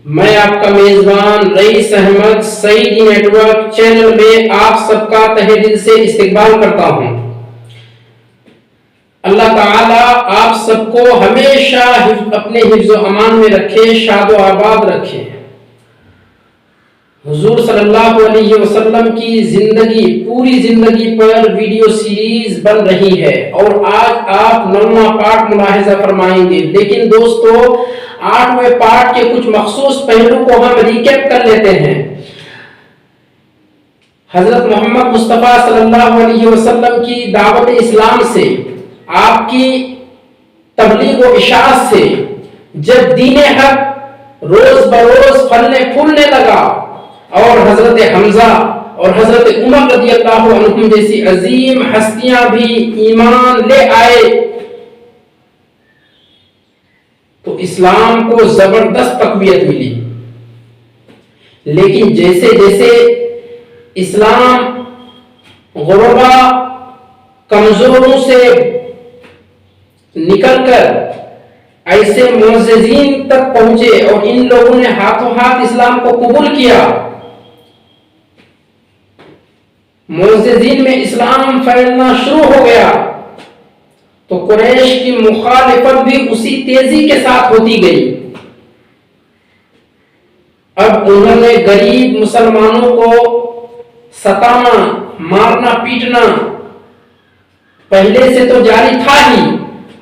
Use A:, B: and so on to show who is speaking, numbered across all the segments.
A: میں آپ کا میزبان Raees Ahmed Saeedi network channel میں آپ سب کا تہہ دل سے استقبال کرتا ہوں۔ اللہ تعالیٰ آپ سب کو ہمیشہ اپنے حفظ و امان میں رکھے، شاد و آباد رکھے۔ حضور صلی اللہ علیہ وسلم کی زندگی، پوری زندگی پر ویڈیو سیریز بن رہی ہے اور آج آپ 9واں پارٹ ملاحظہ فرمائیں گے۔ لیکن دوستو، 8ویں پارٹ کے کچھ مخصوص پہلو کو ہم ریکیپ کر لیتے ہیں۔ حضرت محمد مصطفیٰ صلی اللہ علیہ وسلم کی دعوت اسلام سے، آپ کی تبلیغ و اشاعت سے جب دین حق روز بروز پھلنے پھولنے لگا اور حضرت حمزہ اور حضرت عمر رضی اللہ عنہم جیسی عظیم ہستیاں بھی ایمان لے آئے تو اسلام کو زبردست تقویت ملی۔ لیکن جیسے جیسے اسلام غربا کمزوروں سے نکل کر ایسے معززین تک پہنچے اور ان لوگوں نے ہاتھوں ہاتھ اسلام کو قبول کیا، معززین میں اسلام پھیلنا شروع ہو گیا تو قریش کی مخالفت بھی اسی تیزی کے ساتھ ہوتی گئی۔ اب انہوں نے غریب مسلمانوں کو ستانا، مارنا پیٹنا پہلے سے تو جاری تھا ہی،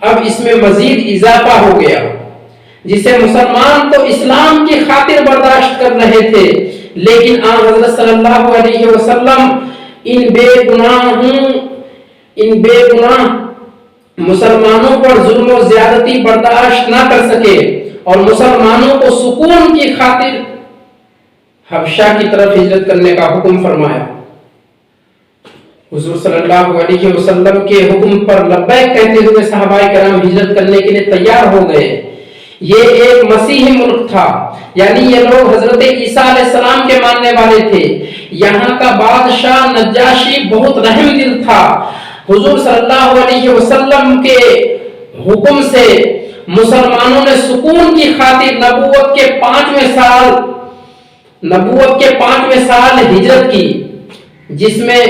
A: اب اس میں مزید اضافہ ہو گیا، جسے مسلمان تو اسلام کی خاطر برداشت کر رہے تھے، لیکن آن حضرت صلی اللہ علیہ وسلم ان بے گناہ مسلمانوں پر ظلم و زیادتی برداشت نہ کر سکے اور مسلمانوں کو سکون کی خاطر حبشہ کی طرف ہجرت کرنے کا حکم فرمایا۔ حضور صلی اللہ علیہ وسلم کے حکم پر لبیک کہتے ہوئے صحابہ کرام ہجرت کرنے کے لیے تیار ہو گئے۔ یہ ایک مسیحی ملک تھا، یعنی یہ لوگ حضرت عیسیٰ علیہ السلام کے ماننے والے تھے۔ یہاں کا بادشاہ نجاشی بہت رحم دل تھا۔ حضور صلی اللہ علیہ وسلم کے حکم سے مسلمانوں نے سکون کی خاطر نبوت کے 5ویں سال ہجرت کی، جس میں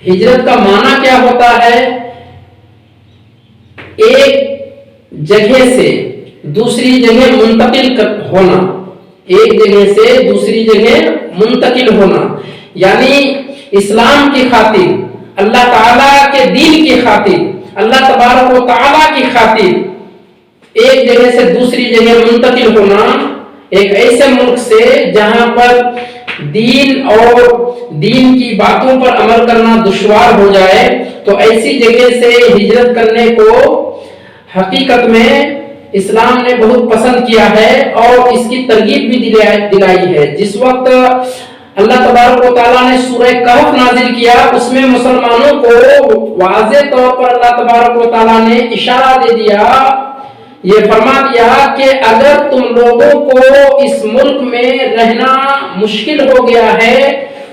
A: ہجرت کا معنی کیا ہوتا ہے؟ ایک جگہ سے دوسری جگہ منتقل ہونا، ایک جگہ سے دوسری جگہ منتقل ہونا، یعنی اسلام کی خاطر، اللہ تعالیٰ کے دین کی خاطر، اللہ تبارک و تعالیٰ کی خاطر ایک جگہ سے دوسری جگہ منتقل ہونا، ایک ایسے ملک سے جہاں پر دین اور دین کی باتوں پر عمل کرنا دشوار ہو جائے، تو ایسی جگہ سے ہجرت کرنے کو حقیقت میں اسلام نے بہت پسند کیا ہے اور اس کی ترغیب بھی دلائی ہے۔ جس وقت اللہ تبارک و تعالیٰ نے سورہ کہف نازل کیا، اس میں مسلمانوں کو واضح طور پر اللہ تبارک و تعالیٰ نے اشارہ دے دیا، یہ فرما دیا کہ اگر تم لوگوں کو اس ملک میں رہنا مشکل ہو گیا ہے،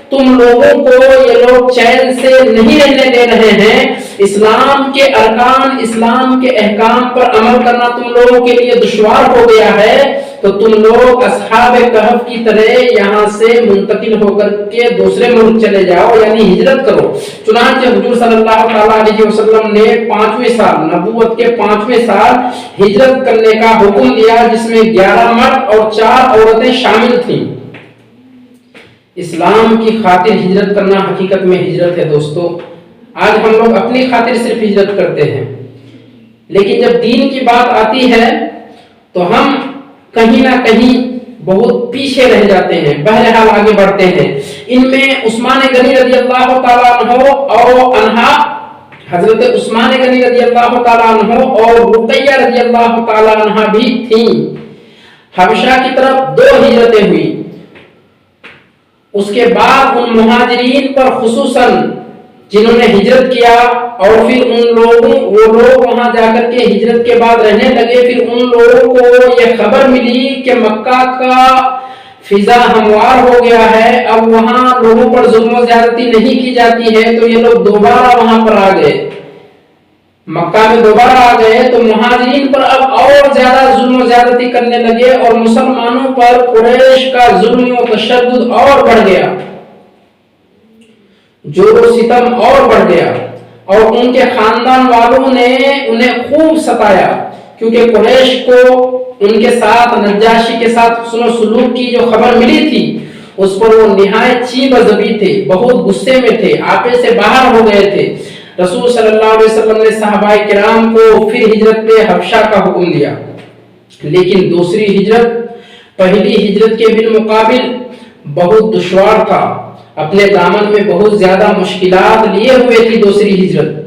A: تم لوگوں کو یہ لوگ چین سے نہیں رہنے دے رہے ہیں، اسلام کے ارکان، اسلام کے احکام پر عمل کرنا تم لوگوں کے لیے دشوار ہو گیا ہے، تو تم لوگ اصحاب کہف کی طرح یہاں سے منتقل ہو کر کے دوسرے ملک چلے جاؤ، یعنی ہجرت کرو۔ چنانچہ حضور صلی اللہ علیہ وسلم نے 5ویں سال، نبوت کے 5ویں سال ہجرت کرنے کا حکم دیا، جس میں 11 مرد اور 4 عورتیں شامل تھیں۔ اسلام کی خاطر ہجرت کرنا حقیقت میں ہجرت ہے دوستو۔ آج ہم لوگ اپنی خاطر صرف ہجرت کرتے ہیں، لیکن جب دین کی بات آتی ہے تو ہم کہیں نہ کہیں بہت پیچھے رہ جاتے ہیں، بہرحال آگے بڑھتے ہیں۔ ان میں عثمان غنی رضی اللہ تعالیٰ عنہ، حضرت عثمان غنی رضی اللہ تعالیٰ عنہ اور رقیہ رضی اللہ تعالیٰ عنہ بھی تھیں۔ حبشہ کی طرف 2 ہجرتیں ہوئی۔ اس کے بعد ان مہاجرین پر خصوصاً جنہوں نے ہجرت کیا اور پھر وہ لوگ وہاں جا کر کے ہجرت کے بعد رہنے لگے، پھر ان لوگوں کو یہ خبر ملی کہ مکہ کا فضا ہموار ہو گیا ہے، اب وہاں لوگوں پر ظلم و زیادتی نہیں کی جاتی ہے، تو یہ لوگ دوبارہ وہاں پر آ گئے۔ مکہ میں دوبارہ آ گئے تو مہاجرین پر اب اور زیادہ ظلم و زیادتی کرنے لگے اور مسلمانوں پر قریش کا ظلم و تشدد اور بڑھ گیا، جور و ستم اور بڑھ گیا، اور ان کے خاندان والوں نے انہیں خوب ستایا، کیونکہ قریش کو ان کے ساتھ نجاشی کے ساتھ حسن و سلوک کی جو خبر ملی تھی اس پر وہ نہایت چیب ازبی تھے، بہت غصے میں تھے، آپے سے باہر ہو گئے تھے۔ رسول صلی اللہ علیہ وسلم نے صحابہ کرام کو پھر ہجرت پہ حبشہ کا حکم دیا، لیکن دوسری ہجرت پہلی ہجرت کے بالمقابل بہت دشوار تھا، اپنے دامن میں بہت زیادہ مشکلات لیے ہوئے تھی دوسری ہجرت،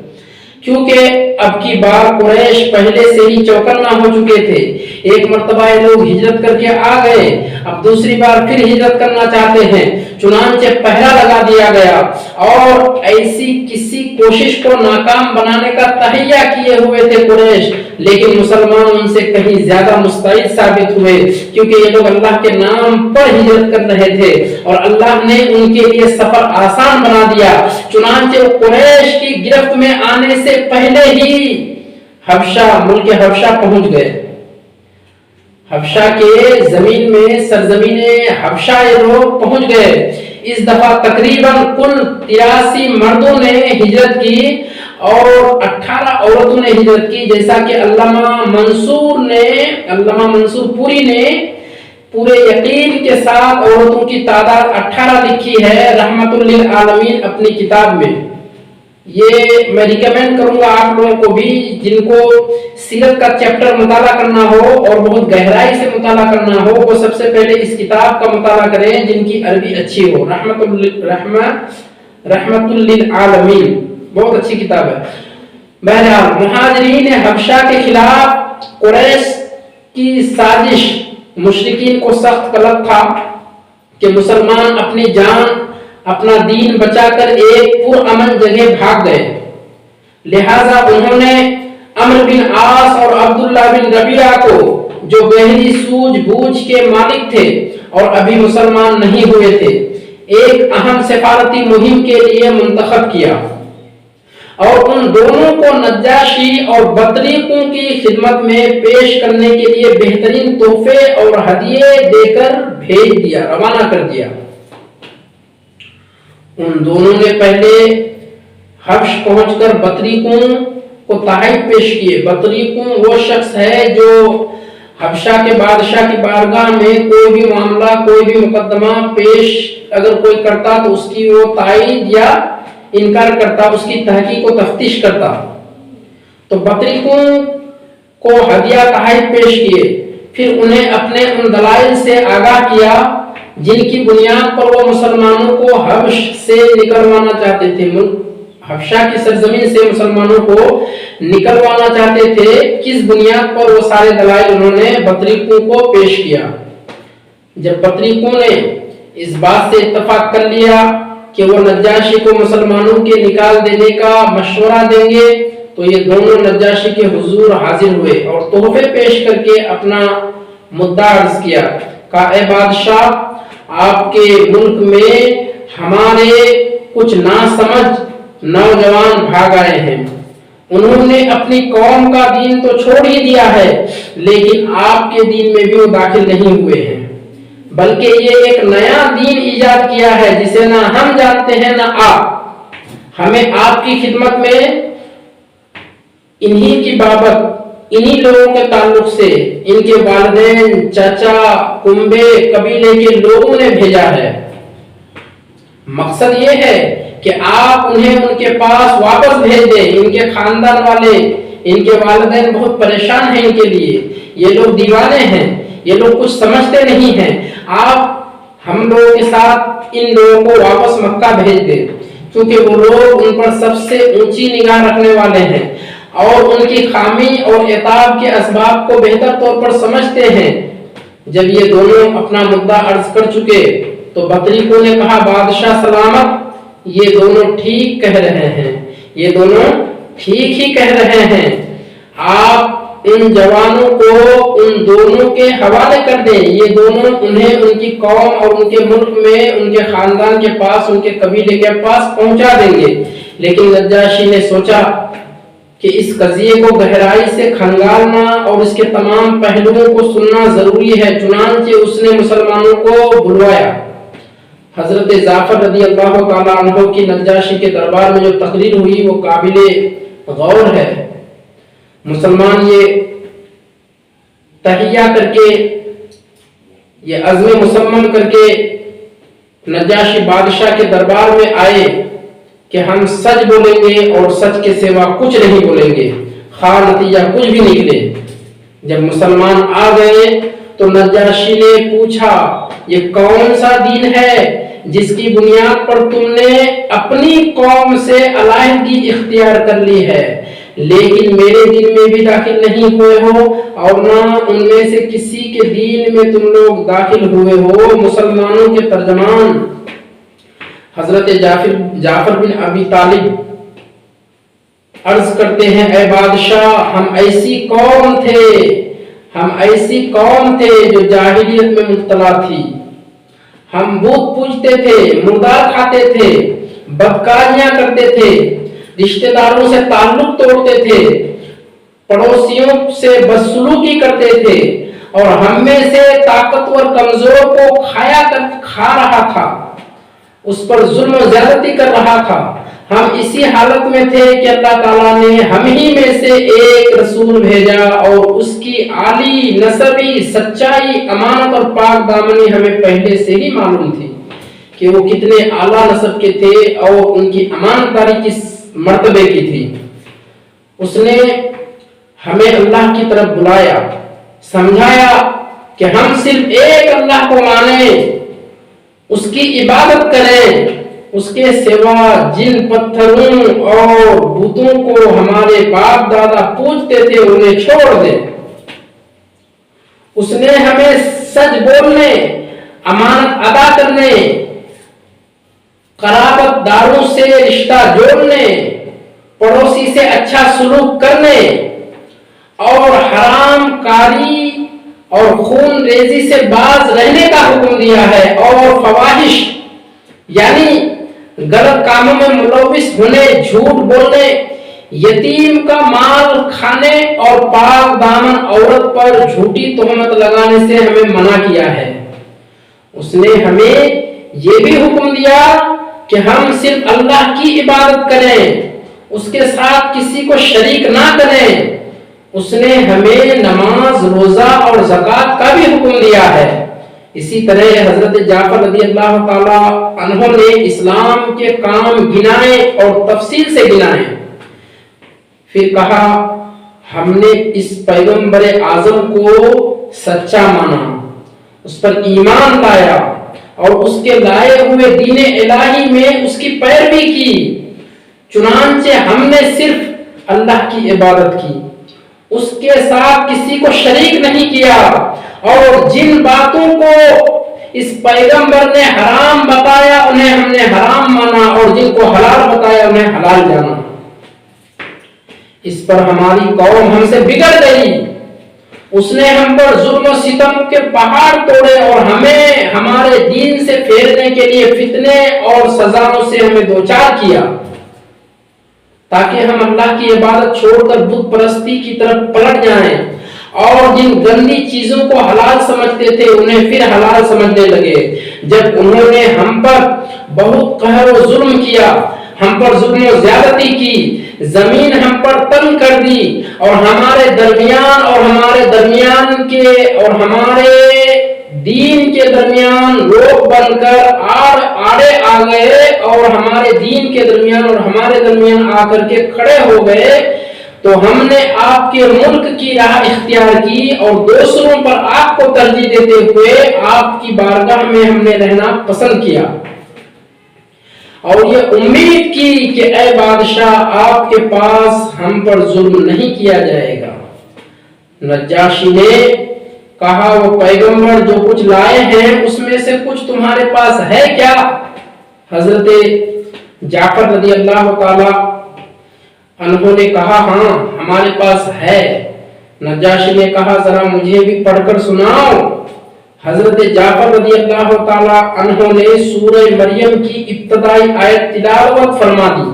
A: کیونکہ اب کی بار قریش پہلے سے ہی چوکنا ہو چکے تھے۔ ایک مرتبہ یہ لوگ ہجرت کر کے آ گئے، اب دوسری بار پھر ہجرت کرنا چاہتے ہیں، چنانچہ پہرا لگا دیا گیا اور ایسی کسی کوشش کو ناکام بنانے کا تہیہ کیے ہوئے تھے قریش، لیکن مسلمان ان سے کہیں زیادہ مستعد ثابت ہوئے، کیونکہ یہ لوگ اللہ کے نام پر ہجرت کر رہے تھے اور اللہ نے ان کے لیے سفر آسان بنا دیا۔ چنانچہ قریش کی گرفت میں آنے سے پہلے ہی حبشہ، ملک حبشہ پہنچ گئے۔ حبشہ کے زمین میں سرزمین حبشہ یہ لوگ پہنچ گئے۔ اس دفعہ تقریباً کل 83 مردوں نے ہجرت کی اور 18 عورتوں نے ہجرت کی، جیسا کہ علامہ منصور پوری نے پورے یقین کے ساتھ عورتوں کی تعداد 18 لکھی ہے رحمت للعالمین اپنی کتاب میں۔ یہ میں ریکمینڈ کروں گا آپ لوگوں کو بھی جن کو سیرت کا چیپٹر مطالعہ کرنا ہو اور بہت گہرائی سے مطالعہ کرنا ہو، وہ سب سے پہلے اس کتاب کا مطالعہ کریں جن کی عربی اچھی ہو، رحمت للعالمین، بہت اچھی کتاب ہے۔ بہرحال مہاجرین حبشہ کے خلاف قریش کی سازش، مشرکین کو سخت قلق تھا کہ مسلمان اپنی جان اپنا دین بچا کر ایک پرامن جگہ بھاگ گئے، لہذا انہوں نے عمرو بن عاص اور عبداللہ بن ربیعہ کو، جو گہری سوجھ بوجھ کے مالک تھے اور ابھی مسلمان نہیں ہوئے تھے، ایک اہم سفارتی مہم کے لیے منتخب کیا اور ان دونوں کو نجاشی اور بطریقوں کی خدمت میں پیش کرنے کے لیے بہترین تحفے اور ہدیے دے کر بھیج دیا، روانہ کر دیا۔ ان دونوں نے پہلے حبش پہنچ کر بطریقوں کو تحائف پیش کیے۔ بطریقوں وہ شخص ہے جو حبشہ کے بادشاہ کی بارگاہ میں کوئی بھی معاملہ، کوئی بھی مقدمہ پیش اگر کوئی کرتا تو اس کی وہ تائید یا انکار کرتا، اس کی تحقیق و تفتیش کرتا۔ تو بطریقوں کو ہدیہ تحائف پیش کیے، پھر انہیں اپنے ان دلائل سے آگاہ کیا جن کی بنیاد پر وہ مسلمانوں کو حبش سے نکلوانا چاہتے تھے، حبشہ کی سرزمین سے مسلمانوں کو نکلوانا چاہتے تھے۔ کس بنیاد پر وہ سارے دلائل انہوں نے بطریقوں کو پیش کیا؟ جب بطریقوں نے اس بات سے اتفاق کر لیا کہ وہ نجاشی کو مسلمانوں کے نکال دینے کا مشورہ دیں گے، تو یہ دونوں نجاشی کے حضور حاضر ہوئے اور تحفے پیش کر کے اپنا مدعا عرض کیا، کہا اے بادشاہ، آپ کے ملک میں ہمارے کچھ ناسمجھ نوجوان بھاگ آئے ہیں، انہوں نے اپنی قوم کا دین تو چھوڑ ہی دیا ہے، لیکن آپ کے دین میں بھی وہ داخل نہیں ہوئے ہیں، بلکہ یہ ایک نیا دین ایجاد کیا ہے جسے نہ ہم جانتے ہیں نہ آپ۔ ہمیں آپ کی خدمت میں انہی کی بابت، انہی لوگوں کے تعلق سے، ان کے والدین، چچا، کنبے، قبیلے کے لوگوں نے بھیجا ہے۔ مقصد یہ ہے کہ آپ انہیں ان کے پاس واپس بھیج دیں۔ ان کے خاندان والے، ان کے والدین بہت پریشان ہیں ان کے لیے، یہ لوگ دیوانے ہیں، یہ لوگ کچھ سمجھتے نہیں ہیں۔ آپ ہم لوگوں کے ساتھ ان لوگوں کو واپس مکہ بھیج دیں، کیونکہ وہ لوگ ان پر سب سے اونچی نگاہ رکھنے والے ہیں اور ان کی خامی اور عتاب کے اسباب کو بہتر طور پر سمجھتے ہیں۔ جب یہ دونوں اپنا مدعا عرض کر چکے تو بطریقوں نے کہا بادشاہ سلامت، یہ دونوں ٹھیک کہہ رہے ہیں، یہ دونوں ٹھیک ہی کہہ رہے ہیں، آپ ان جوانوں کو ان دونوں کے حوالے کر دیں، یہ دونوں انہیں ان کی قوم اور ان کے ملک میں ان کے خاندان کے پاس، ان کے قبیلے کے پاس پہنچا دیں گے۔ لیکن نجاشی نے سوچا کہ اس قضیے کو گہرائی سے کھنگالنا اور اس کے تمام پہلوؤں کو سننا ضروری ہے۔ چنانچہ اس نے مسلمانوں کو بلوایا۔ حضرت جعفر رضی اللہ تعالیٰ عنہ کی نجاشی کے دربار میں جو تقریر ہوئی وہ قابل غور ہے۔ مسلمان یہ تحیہ کر کے، یہ عزم مصمم کر کے نجاشی بادشاہ کے دربار میں آئے کہ ہم سچ بولیں گے اور سچ کے سوا کچھ نہیں بولیں گے، خواہ نتیجہ کچھ بھی نکلے۔ جب مسلمان آ گئے تو نجاشی نے پوچھا، یہ کون سا دین ہے جس کی بنیاد پر تم نے اپنی قوم سے علیحدگی اختیار کر لی ہے، لیکن میرے دین میں بھی داخل نہیں ہوئے ہو اور نہ ان میں سے کسی کے دین میں تم لوگ داخل ہوئے ہو؟ مسلمانوں کے ترجمان حضرت جعفر بن ابی طالب عرض کرتے ہیں، اے بادشاہ، ہم ایسی قوم تھے جو جاہلیت میں مبتلا تھی۔ ہم بت پوجتے تھے، مردار کھاتے تھے، بدکاریاں کرتے تھے، رشتہ داروں سے تعلق توڑتے تھے، پڑوسیوں سے بدسلوکی کرتے تھے اور ہم میں سے طاقتور کمزور کو کھا رہا تھا، اس پر ظلم و زیادتی کر رہا تھا۔ ہم اسی حالت میں تھے کہ اللہ تعالیٰ نے ہم ہی میں سے ایک رسول بھیجا اور اس کی عالی نسبی سچائی، امانت اور پاک دامنی ہمیں پہلے سے ہی معلوم تھی کہ وہ کتنے اعلیٰ نسب کے تھے اور ان کی امانتداری کس مرتبے کی تھی۔ اس نے ہمیں اللہ کی طرف بلایا، سمجھایا کہ ہم صرف ایک اللہ کو مانیں، اس کی عبادت کریں، اس کے سوا جن پتھروں اور بتوں کو ہمارے باپ دادا پوجتے تھے انہیں چھوڑ دیں۔ اس نے ہمیں سچ بولنے، امانت ادا کرنے، قرابت داروں سے رشتہ جوڑنے، پڑوسی سے اچھا سلوک کرنے اور حرام کاری اور خون ریزی سے باز رہنے کا حکم دیا ہے، اور فواحش یعنی غلط کاموں میں ملوث ہونے، جھوٹ بولنے، یتیم کا مال کھانے اور پاک دامن عورت پر جھوٹی تہمت لگانے سے ہمیں منع کیا ہے۔ اس نے ہمیں یہ بھی حکم دیا کہ ہم صرف اللہ کی عبادت کریں، اس کے ساتھ کسی کو شریک نہ کریں۔ اس نے ہمیں نماز، روزہ اور زکوٰۃ کا بھی حکم دیا ہے۔ اسی طرح حضرت جعفر رضی اللہ تعالیٰ عنہ نے اسلام کے کام گنائے اور تفصیل سے گنائے۔ پھر کہا، ہم نے اس پیغمبر اعظم کو سچا مانا، اس پر ایمان لایا اور اس کے لائے ہوئے دین الہی میں اس کی پیروی کی۔ چنانچہ ہم نے صرف اللہ کی عبادت کی، اس کے ساتھ کسی کو شریک نہیں کیا، اور جن باتوں کو اس پیغمبر نے حرام بتایا انہیں ہم نے حرام مانا، اور جن کو حلال بتایا انہیں حلال جانا۔ اس پر ہماری قوم ہم سے بگڑ گئی، اس نے ہم پر ظلم و ستم کے پہاڑ توڑے اور ہمیں ہمارے دین سے پھیرنے کے لیے فتنے اور سزاؤں سے ہمیں دوچار کیا، تاکہ ہم اللہ کی عبادت چھوڑ کر بت پرستی کی طرف پلٹ جائیں، اور جن گندی چیزوں کو حلال سمجھتے تھے انہیں پھر حلال سمجھنے لگے۔ جب انہوں نے ہم پر بہت قہر و ظلم کیا، ہم پر ظلم و زیادتی کی، زمین ہم پر تنگ کر دی اور ہمارے دین کے درمیان روک بن کر آڑے آ گئے، اور ہمارے دین کے درمیان اور ہمارے درمیان آ کر کے کھڑے ہو گئے، تو ہم نے آپ کے ملک کی راہ اختیار کی اور دوسروں پر آپ کو ترجیح دیتے ہوئے آپ کی بارگاہ میں ہم نے رہنا پسند کیا، اور یہ امید کی کہ اے بادشاہ آپ کے پاس ہم پر ظلم نہیں کیا جائے گا۔ نجاشی نے کہا، وہ پیغمبر جو کچھ لائے ہیں اس میں سے کچھ تمہارے پاس ہے کیا؟ حضرت جعفر رضی اللہ تعالی عنہ نے کہا، ہاں ہمارے پاس ہے۔ نجاشی نے کہا، ذرا مجھے بھی پڑھ کر سناؤ۔ حضرت جعفر رضی اللہ تعالی عنہ نے سورہ مریم کی ابتدائی آیت تلاوت فرمائی۔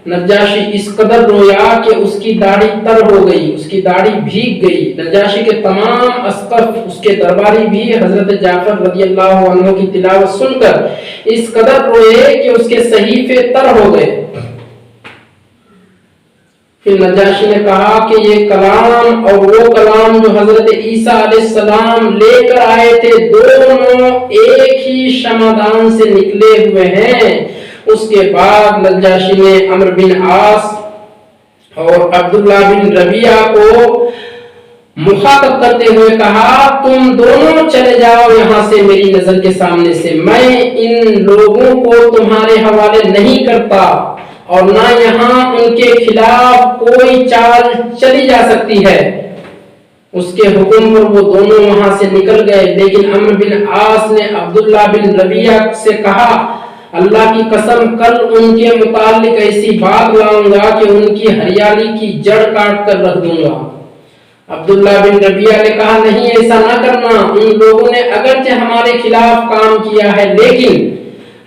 A: نجاشی اس قدر رویا کہ اس کی داڑھی تر ہو گئی، اس کی داڑھی بھیگ گئی۔ نجاشی کے تمام اسقف، اس کے درباری بھی حضرت جعفر رضی اللہ عنہ کی تلاوت سن کر اس قدر روئے کہ اس کے صحیفے تر ہو گئے۔ پھر نجاشی نے کہا کہ یہ کلام اور وہ کلام جو حضرت عیسیٰ علیہ السلام لے کر آئے تھے، دونوں ایک ہی شمعدان سے نکلے ہوئے ہیں۔ اس کے بعد نجاشی نے عمرو بن عاص اور عبداللہ بن ربیعہ کو مخاطب کرتے ہوئے کہا، تم دونوں چلے جاؤ یہاں سے میری نظر کے سامنے سے، میں ان لوگوں کو تمہارے حوالے نہیں کرتا اور نہ یہاں ان کے خلاف کوئی چال چلی جا سکتی ہے۔ اس کے حکم پر وہ دونوں وہاں سے نکل گئے، لیکن عمرو بن عاص نے عبداللہ بن ربیعہ سے کہا، اللہ کی قسم کل ان کے متعلق ایسی بات لاؤں گا کہ ان کی ہریالی کی جڑ کاٹ کر رکھ دوں گا۔ عبداللہ بن ربیعہ نے کہا، نہیں ایسا نہ کرنا، ان لوگوں نے اگرچہ ہمارے خلاف کام کیا ہے لیکن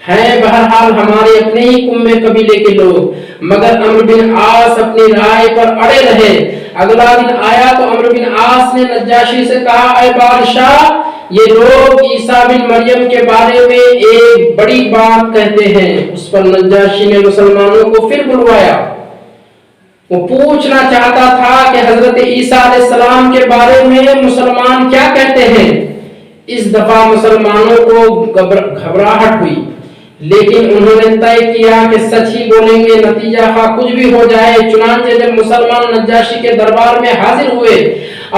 A: ہیں بہرحال ہمارے اپنے ہی قوم قبیلے کے لوگ۔ مگر عمرو بن عاص اپنی رائے پر اڑے رہے۔ اگلا دن آیا تو عمرو بن عاص نے نجاشی سے کہا، اے بادشاہ، یہ لوگ عیسیٰ بن مریم کے بارے میں ایک بڑی بات کہتے ہیں۔ اس پر نجاشی نے مسلمانوں کو پھر بلوایا۔ وہ پوچھنا چاہتا تھا کہ حضرت عیسیٰ علیہ السلام کے بارے میں مسلمان کیا کہتے ہیں۔ اس دفعہ مسلمانوں کو گھبراہٹ ہوئی، لیکن انہوں نے طے کیا کہ سچ ہی بولیں گے، نتیجہ خواہ کچھ بھی ہو جائے۔ چنانچہ جب مسلمان نجاشی کے دربار میں حاضر ہوئے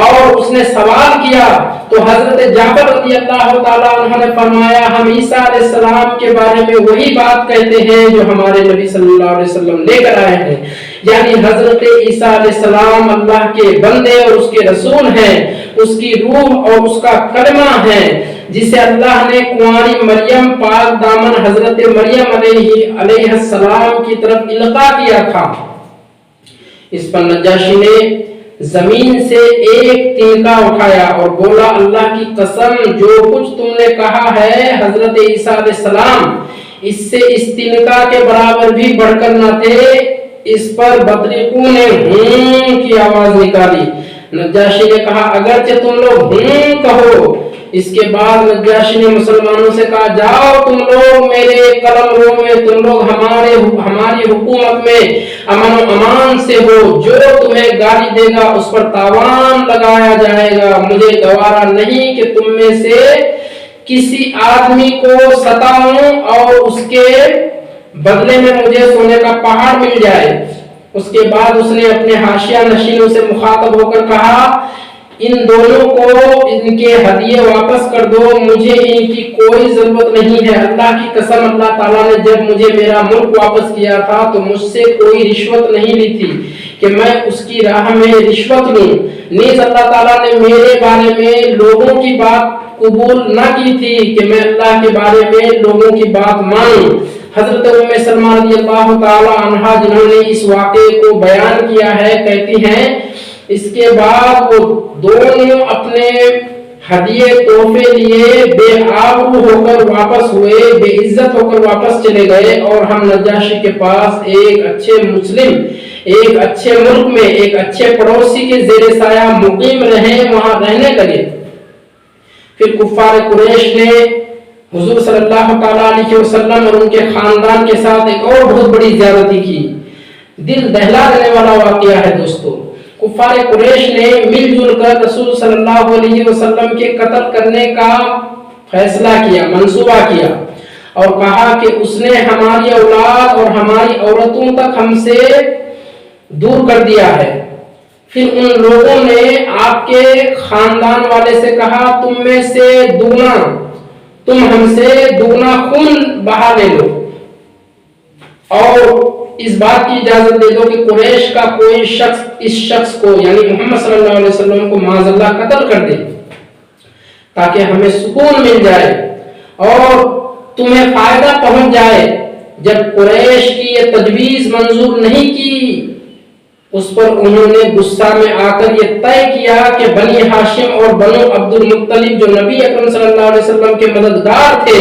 A: اور اس نے سوال کیا تو حضرت جعفر رضی اللہ تعالیٰ عنہ نے فرمایا، ہم عیسیٰ علیہ السلام کے بارے میں وہی بات کہتے ہیں جو ہمارے نبی صلی اللہ علیہ وسلم لے کر آئے ہیں، یعنی حضرت عیسیٰ علیہ السلام اللہ کے بندے اور اس کے رسول ہیں، اس کی روح اور اس کا کلمہ ہے، جسے اللہ نے کنواری مریم پاک دامن حضرت مریم علیہ السلام کی طرف القاء کیا تھا۔ اس پر نجاشی نے زمین سے ایک تنکا اٹھایا اور بولا، اللہ کی قسم جو کچھ تم نے کہا ہے حضرت عیسیٰ علیہ السلام اس سے اس تنکا کے برابر بھی بڑھ کر نہ تھے۔ اس پر بطریقوں نے ہوں کی آواز نکالی۔ نجاشی نے کہا، اگرچہ تم لوگ ہوں کہو۔ اس کے بعد نجاشی نے مسلمانوں سے کہا، جاؤ تم لوگ میرے قلم رو میں، تم لوگ ہماری حکومت میں امن و امان سے ہو، جو تمہیں گالی دے گا اس پر تاوان لگایا جائے گا۔ مجھے گوارا نہیں کہ تم میں سے کسی آدمی کو ستاؤں اور اس کے بدلے میں مجھے سونے کا پہاڑ مل جائے۔ اس کے بعد اس نے اپنے حاشیہ نشینوں سے مخاطب ہو کر کہا، ان دونوں کو ان کے ہدیے واپس کر دو، مجھے ان کی کوئی ضرورت نہیں ہے۔ اللہ کی قسم اللہ تعالیٰ نے جب مجھے میرا ملک واپس کیا تھا تو مجھ سے کوئی رشوت نہیں لی تھی کہ میں اس کی راہ میں رشوت لوں، نیز اللہ تعالیٰ نے میرے بارے میں لوگوں کی بات قبول نہ کی تھی کہ میں اللہ کے بارے میں لوگوں کی بات مانوں۔ حضرت ام سلمہ رضی اللہ تعالی عنہا جنہوں نے اس واقعے کو بیان کیا ہے کہتی ہیں، اس کے بعد وہ دونوں اپنے ہدیے تحفے لیے بے آبرو ہو کر واپس ہوئے، بے عزت ہو کر واپس چلے گئے، اور ہم نجاشی کے پاس ایک اچھے مسلم، ایک اچھے ملک میں، ایک اچھے پڑوسی کے زیر سایہ مقیم رہے، وہاں رہنے لگے۔ پھر کفار قریش نے حضور صلی اللہ تعالیٰ علیہ وسلم اور ان کے خاندان کے ساتھ ایک اور بہت بڑی زیادتی کی۔ دل دہلا دینے والا واقعہ ہے دوستو۔ کفار قریش نے مل جل کر رسول صلی اللہ علیہ وسلم کے قتل کرنے کا فیصلہ کیا، منصوبہ کیا، اور کہا کہ اس نے ہماری اولاد اور ہماری عورتوں تک ہم سے دور کر دیا ہے۔ پھر ان لوگوں نے آپ کے خاندان والے سے کہا، تم ہم سے دگنا خون بہا لے لو اور اس بات کی اجازت دے دو کہ قریش کا کوئی شخص اس شخص کو یعنی محمد صلی اللہ علیہ وسلم کو معاذ اللہ قتل کر دے، تاکہ ہمیں سکون مل جائے اور تمہیں فائدہ پہنچ جائے۔ جب قریش کی یہ تجویز منظور نہیں کی، اس پر انہوں نے غصہ میں آ کر یہ طے کیا کہ بنی ہاشم اور بنو عبد المطلب جو نبی اکرم صلی اللہ علیہ وسلم کے مددگار تھے،